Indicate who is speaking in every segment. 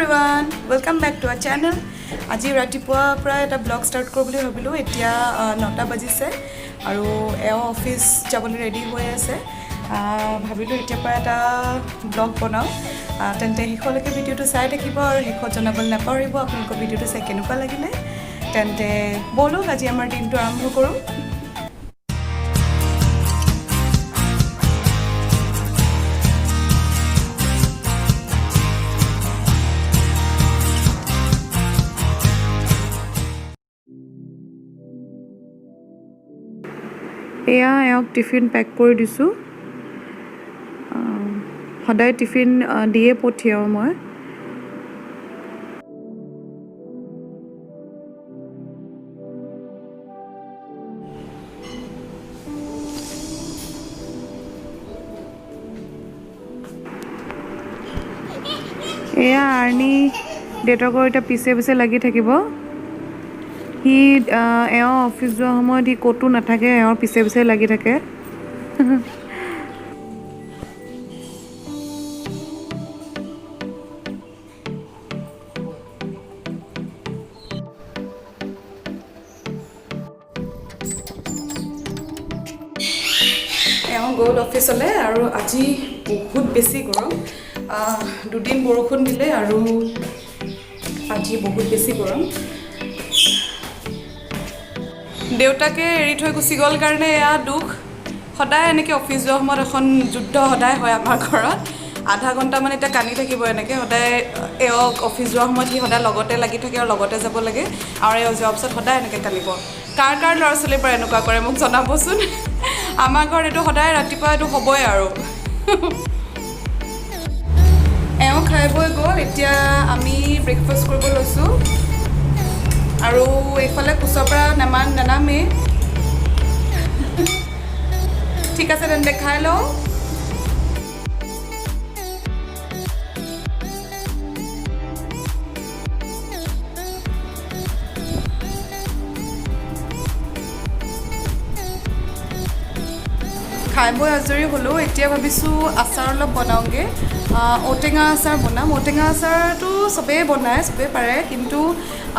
Speaker 1: everyone, welcome back to our channel. আজি ৰাতিপুৱা প্ৰায় এটা ব্লগ ষ্টাৰ্ট কৰোঁ বুলি ভাবিলোঁ। এতিয়া 9টা বাজিছে আৰু এও অফিচ যাবলৈ ৰেডি হৈ আছে। ভাবিলোঁ এতিয়া পৰা এটা ব্লগ বনাওঁ। তেন্তে শেষলৈকে ভিডিঅ'টো চাই থাকিব আৰু শেষত জনাবলৈ নাপাহৰিব আপোনালোকৰ ভিডিঅ'টো চাই কেনেকুৱা লাগিলে। তেন্তে বলক আজি আমাৰ দিনটো আৰম্ভ কৰোঁ। এয়া এওক টিফিন পেক কৰি দিছোঁ। সদায় টিফিন দিয়ে পঠিয়াওঁ মই। এয়া আৰ্ণি দেউতাকৰ এতিয়া পিছে পিছে লাগি থাকিব। সি এওঁ অফিচ যোৱা সময়ত সি ক'তো নাথাকে, এওঁৰ পিছে পিছে লাগি থাকে। এওঁ গ'ল অফিচলৈ আৰু আজি বহুত বেছি গৰম। দুদিন বৰষুণ দিলে আৰু আজি বহুত বেছি গৰম। দেউতাকে এৰি থৈ গুচি গ'ল কাৰণে এয়া দুখ। সদায় এনেকৈ অফিচ যোৱাৰ সময়ত এখন যুদ্ধ সদায় হয় আমাৰ ঘৰত। আধা ঘণ্টামান এতিয়া কান্দি থাকিব এনেকৈ সদায়। এওক অফিচ যোৱাৰ সময়ত সি সদায় লগতে লাগি থাকে আৰু লগতে যাব লাগে আৰু এওঁ যোৱাৰ পিছত সদায় এনেকৈ কান্দিব। কাৰ ল'ৰা ছোৱালীৰ পৰা এনেকুৱা কৰে মোক জনাবচোন। আমাৰ ঘৰত এইটো সদায় ৰাতিপুৱা এইটো হ'বই আৰু। এওঁ খাই বৈ গ'ল, এতিয়া আমি ব্ৰেকফাষ্ট কৰিব লৈছোঁ আৰু এইফালে কোচৰ পৰা নেনামেই। ঠিক আছে তেন্তে খাই লওঁ। খাই বৈ আজৰি হ'লোঁ। এতিয়া ভাবিছোঁ আচাৰ অলপ বনাওঁগৈ। ঔটেঙা আচাৰ বনাম। ঔটেঙা আচাৰটো চবেই বনায়, চবেই পাৰে, কিন্তু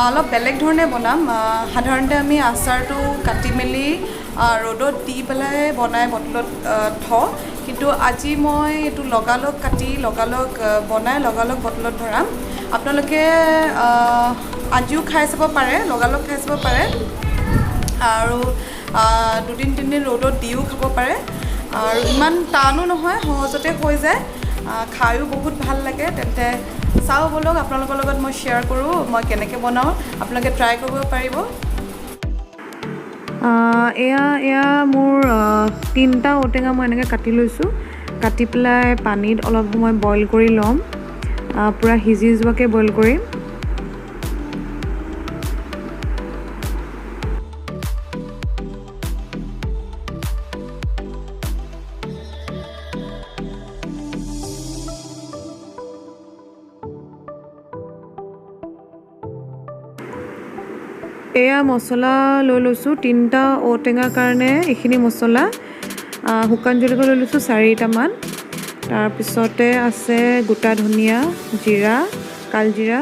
Speaker 1: অলপ বেলেগ ধৰণে বনাম। সাধাৰণতে আমি আচাৰটো কাটি মেলি ৰ'দত দি পেলাই বনাই বটলত থওঁ, কিন্তু আজি মই এইটো লগালগ কাটি লগালগ বনাই লগালগ বটলত ভৰাম। আপোনালোকে আজিও খাই চাব পাৰে, লগালগ খাই চাব পাৰে আৰু 2-3 দিন ৰ'দত দিও খাব পাৰে। আৰু ইমান টানো নহয়, সহজতে হৈ যায়, খায়ো বহুত ভাল লাগে। তেন্তে চাওঁ ব'লক, আপোনালোকৰ লগত মই শ্বেয়াৰ কৰোঁ মই কেনেকৈ বনাওঁ, আপোনালোকে ট্ৰাই কৰিব পাৰিব। এয়া মোৰ 3টা ঔটেঙা মই এনেকৈ কাটি লৈছোঁ। কাটি পেলাই পানীত অলপ সময় বইল কৰি ল'ম, পূৰা সিজি যোৱাকৈ বইল কৰিম। এয়া মছলা লৈ লৈছোঁ 3টা ঔটেঙাৰ কাৰণে। এইখিনি মছলা শুকান জলকীয়া লৈ লৈছোঁ 4টামান। তাৰপিছতে আছে গোটা ধনিয়া, জিৰা, কালজিৰা,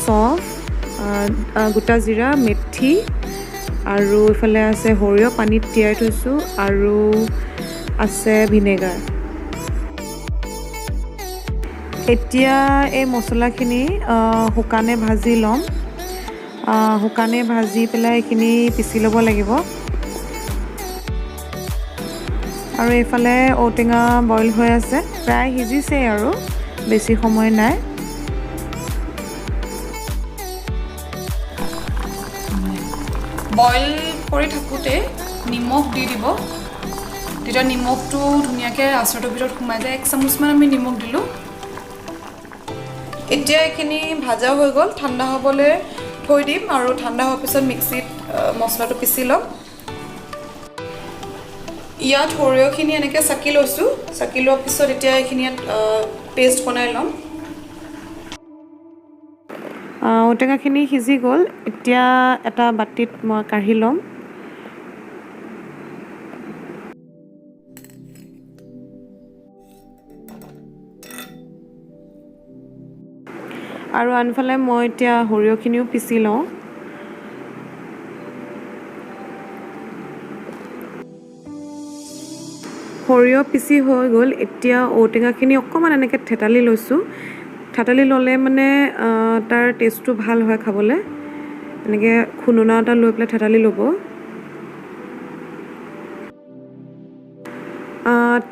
Speaker 1: চফ, গোটা জিৰা, মেথি, আৰু এইফালে আছে সৰিয়হ পানীত তিয়াই থৈছোঁ, আৰু আছে ভিনেগাৰ। এতিয়া এই মছলাখিনি শুকানে ভাজি ল'ম। শুকানে ভাজি পেলাই এইখিনি পিচি ল'ব লাগিব। আৰু এইফালে ঔটেঙা বইল হৈ আছে, প্ৰায় সিজিছেই আৰু বেছি সময় নাই। বইল কৰি থাকোঁতে নিমখ দি দিব, তেতিয়া নিমখটো ধুনীয়াকৈ আচাৰটোৰ ভিতৰত সোমাই যায়। 1 চামুচমান আমি নিমখ দিলোঁ। এতিয়া এইখিনি ভাজা হৈ গ'ল, ঠাণ্ডা হ'বলৈ থৈ দিম আৰু ঠাণ্ডা হোৱাৰ পিছত মিক্সিত মছলাটো পিচি ল'ম। ইয়াত সৰিয়হখিনি এনেকৈ চাকি লৈছোঁ। চাকি লোৱাৰ পিছত এতিয়া এইখিনি ইয়াত পেষ্ট বনাই ল'ম। ঔটেঙাখিনি সিজি গ'ল, এতিয়া এটা বাটিত মই কাঢ়ি ল'ম।
Speaker 2: আৰু আনফালে মই এতিয়া সৰিয়হখিনিও পিচি লওঁ। সৰিয়হ পিচি হৈ গ'ল। এতিয়া ঔটেঙাখিনি অকণমান এনেকৈ থেতালি লৈছোঁ। থেতালি ল'লে মানে তাৰ টেষ্টটো ভাল হয় খাবলৈ। এনেকৈ খুন্দনা এটা লৈ পেলাই থেতালি ল'ব।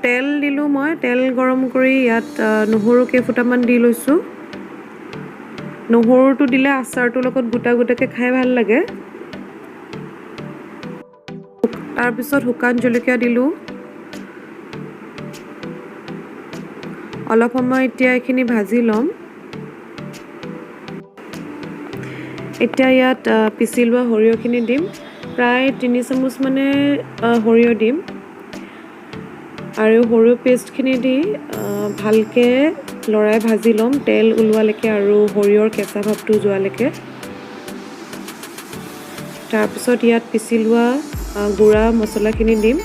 Speaker 2: তেল দিলোঁ মই। তেল গৰম কৰি ইয়াত নহৰু কেইফুটামান দি লৈছোঁ। নহৰুটো দিলে আচাৰটোৰ লগত গোটা গোটাকৈ খাই ভাল লাগে। তাৰপিছত শুকান জলকীয়া দিলোঁ। অলপ সময় এতিয়া এইখিনি ভাজি ল'ম। এতিয়া ইয়াত পিচি লোৱা সৰিয়হখিনি দিম। প্ৰায় 3 চামুচ মানে সৰিয়হ দিম আৰু সৰিয়হ পেষ্টখিনি দি ভালকৈ লৰাই ভাজি ল'ম, তেল ওলোৱালৈকে আৰু সৰিয়হৰ কেঁচা ভাৱটো যোৱালৈকে। তাৰপিছত ইয়াত পিচি লোৱা গুড়া মছলাখিনি দিম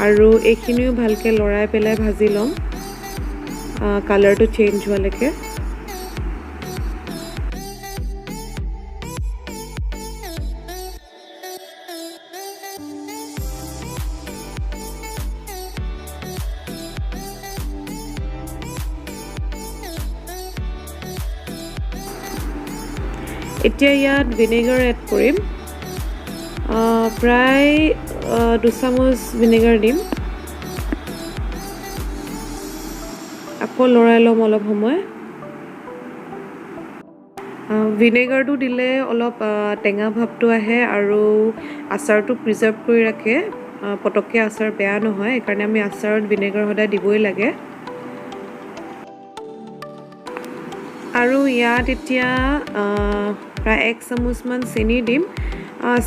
Speaker 2: আৰু এইখিনিও ভালকৈ লৰাই পেলাই ভাজি ল'ম কালাৰটো চেঞ্জ হোৱালৈকে। এতিয়া ইয়াত ভিনেগাৰ এড কৰিম। প্ৰায় 2 চামুচ ভিনেগাৰ দিম। আকৌ লৰাই ল'ম অলপ সময়। ভিনেগাৰটো দিলে অলপ টেঙা ভাৱটো আহে আৰু আচাৰটো প্ৰিজাৰ্ভ কৰি ৰাখে। পটককৈ আচাৰ বেয়া নহয়, সেইকাৰণে আমি আচাৰত ভিনেগাৰ সদায় দিবই লাগে। আৰু ইয়াত এতিয়া প্ৰায় 1 চামুচমান চেনি দিম।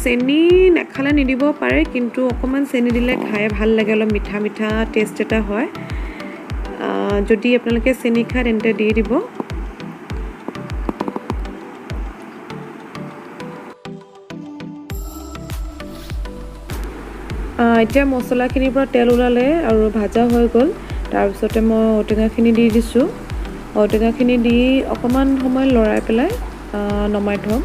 Speaker 2: চেনি নাখালে নিদিব পাৰে, কিন্তু অকণমান চেনি দিলে খাই ভাল লাগে, অলপ মিঠা মিঠা টেষ্ট এটা হয়। যদি আপোনালোকে চেনি খায় তেন্তে দি দিব। এতিয়া মছলাখিনিৰ পৰা তেল ওলালে আৰু ভাজা হৈ গ'ল। তাৰপিছতে মই ঔটেঙাখিনি দি দিছোঁ। ঔটেঙাখিনি দি অকণমান সময় লৰাই পেলাই নমাই থ'ম।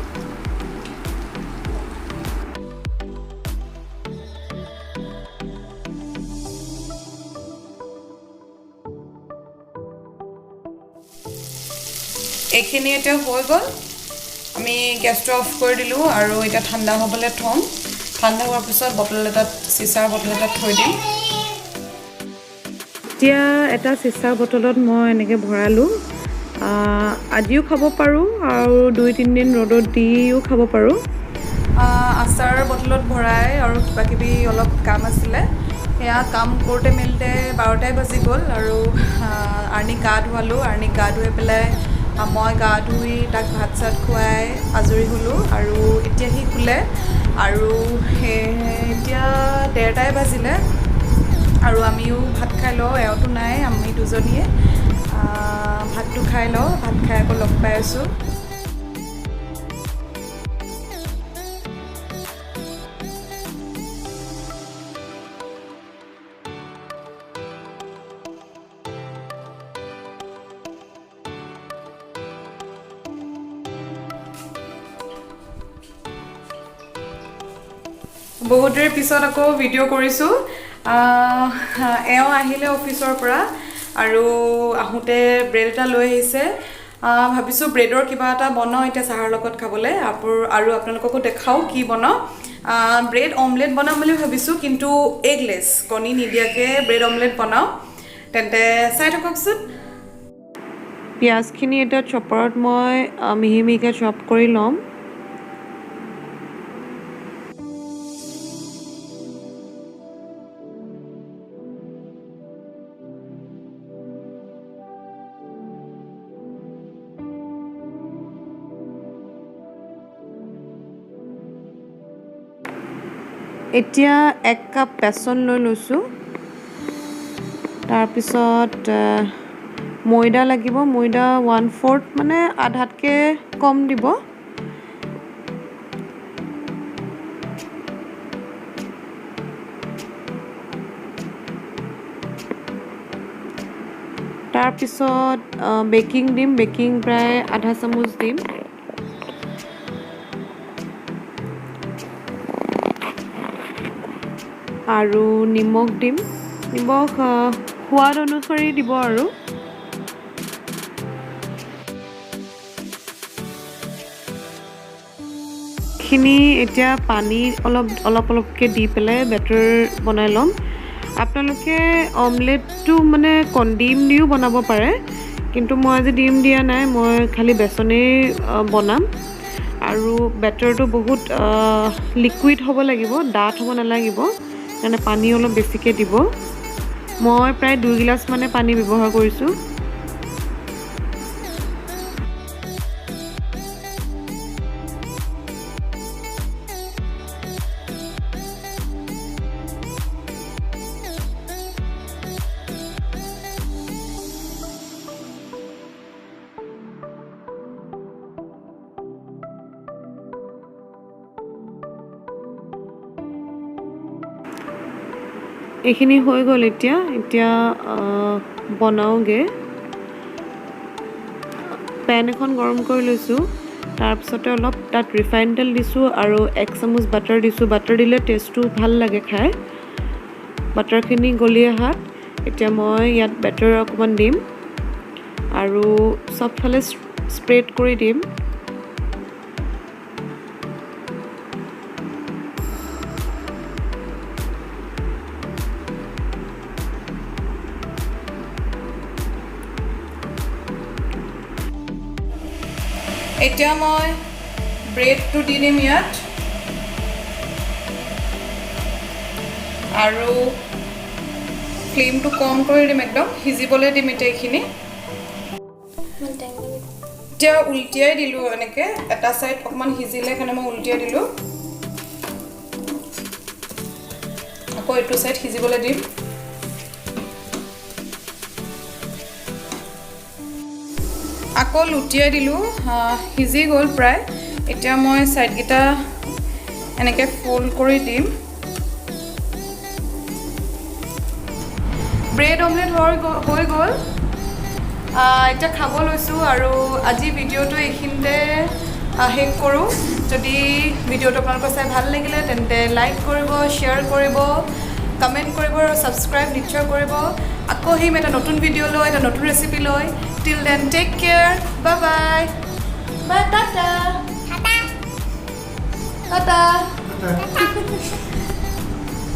Speaker 1: এইখিনি এতিয়া হৈ গ'ল। আমি গেছটো অফ কৰি দিলোঁ আৰু এতিয়া ঠাণ্ডা হ'বলৈ থ'ম। ঠাণ্ডা হোৱাৰ পিছত চিচাৰ বটল এটাত থৈ দিম।
Speaker 2: এতিয়া এটা চিচাৰ বটলত মই এনেকৈ ভৰালোঁ। আজিও খাব পাৰোঁ আৰু 2-3 দিন ৰ'দত দিও খাব পাৰোঁ।
Speaker 1: আচাৰ বটলত ভৰাই আৰু কিবাকিবি অলপ কাম আছিলে, সেয়া কাম কৰোঁতে মেলোঁতে 12টাই বাজি গ'ল আৰু আৰ্ণিক গা ধুৱালোঁ। আৰ্ণিক গা ধুৱাই পেলাই মই গা ধুই তাক ভাত চাত খুৱাই আজৰি হ'লোঁ আৰু এতিয়া সি শুলে আৰু এতিয়া 1:30টাই বাজিলে আৰু আমিও ভাত খাই লওঁ। এওঁতো নাই, আমি দুজনীয়ে ভাতটো খাই লওঁ। ভাত খাই আকৌ লগ পাই আছোঁ। বহুত দেৰিৰ পিছত আকৌ ভিডিঅ' কৰিছোঁ। এওঁ আহিলে অফিচৰ পৰা আৰু আহোঁতে ব্ৰেড এটা লৈ আহিছে। ভাবিছোঁ ব্ৰেডৰ কিবা এটা বনাওঁ এতিয়া চাহৰ লগত খাবলৈ আৰু আপোনালোককো দেখাওঁ কি বনাওঁ। ব্ৰেড অমলেট বনাম বুলি ভাবিছোঁ, কিন্তু এগলেছ, কণী নিদিয়াকৈ ব্ৰেড অমলেট বনাওঁ। তেন্তে চাই থাককচোন।
Speaker 2: পিঁয়াজখিনি এতিয়া চপাৰত মই মিহি মিহিকৈ চপ কৰি ল'ম। এতিয়া 1 কাপ বেচন লৈ লৈছোঁ। তাৰপিছত ময়দা লাগিব। ময়দা 1/4 মানে আধাতকৈ কম দিব। তাৰপিছত বেকিং দিম, বেকিং প্ৰায় আধা চামুচ দিম। আৰু নিমখ দিম, নিমখ সোৱাদ অনুসৰি দিব আৰু। খিনি এতিয়া পানী অলপকৈ দি পেলাই বেটাৰ বনাই ল'ম। আপোনালোকে অমলেটটো মানে ডিম দিও বনাব পাৰে, কিন্তু মই আজি ডিম দিয়া নাই, মই খালি বেচনেই বনাম। আৰু বেটাৰটো বহুত লিকুইড হ'ব লাগিব, ডাঠ হ'ব নালাগিব, সেইকাৰণে পানী অলপ বেছিকৈ দিব। মই প্ৰায় 2 গিলাচ মানে পানী ব্যৱহাৰ কৰিছোঁ। এইখিনি হৈ গ'ল। এতিয়া বনাওঁগৈ। পেন এখন গৰম কৰি লৈছোঁ, তাৰপিছতে অলপ তাত ৰিফাইন তেল দিছোঁ আৰু 1 চামুচ বাটাৰ দিছোঁ। বাটাৰ দিলে টেষ্টটো ভাল লাগে খাই। বাটাৰখিনি গলি অহাত এতিয়া মই ইয়াত বেটাৰ অকণমান দিম আৰু চবফালে স্প্ৰেড কৰি দিম।
Speaker 1: এতিয়া মই ব্ৰেডটো দি দিম ইয়াত আৰু ফ্লেমটো কম কৰি দিম, একদম সিজিবলৈ দিম এতিয়া এইখিনি। এতিয়া উলটিয়াই দিলোঁ, এনেকৈ এটা ছাইড অকণমান সিজিলে কাৰণে মই উলটিয়াই দিলোঁ। আকৌ এইটো ছাইড সিজিবলৈ দিম। আকৌ লুটিয়াই দিলোঁ, সিজি গ'ল প্ৰায়। এতিয়া মই ছাইডকেইটা এনেকৈ ফ'ল্ড কৰি দিম। ব্ৰেড অমলেট হৈ গ'ল। এতিয়া খাব লৈছোঁ আৰু আজি ভিডিঅ'টো এইখিনিতে শেষ কৰোঁ। যদি ভিডিঅ'টো আপোনালোকৰ চাই ভাল লাগিলে তেন্তে লাইক কৰিব, শ্বেয়াৰ কৰিব, কমেণ্ট কৰিব আৰু ছাবস্ক্ৰাইব নিশ্চয় কৰিব। আকৌ আহিম এটা নতুন ভিডিঅ' লৈ, এটা নতুন ৰেচিপি লৈ। Till then take care, bye bye. Bye, tata Tata.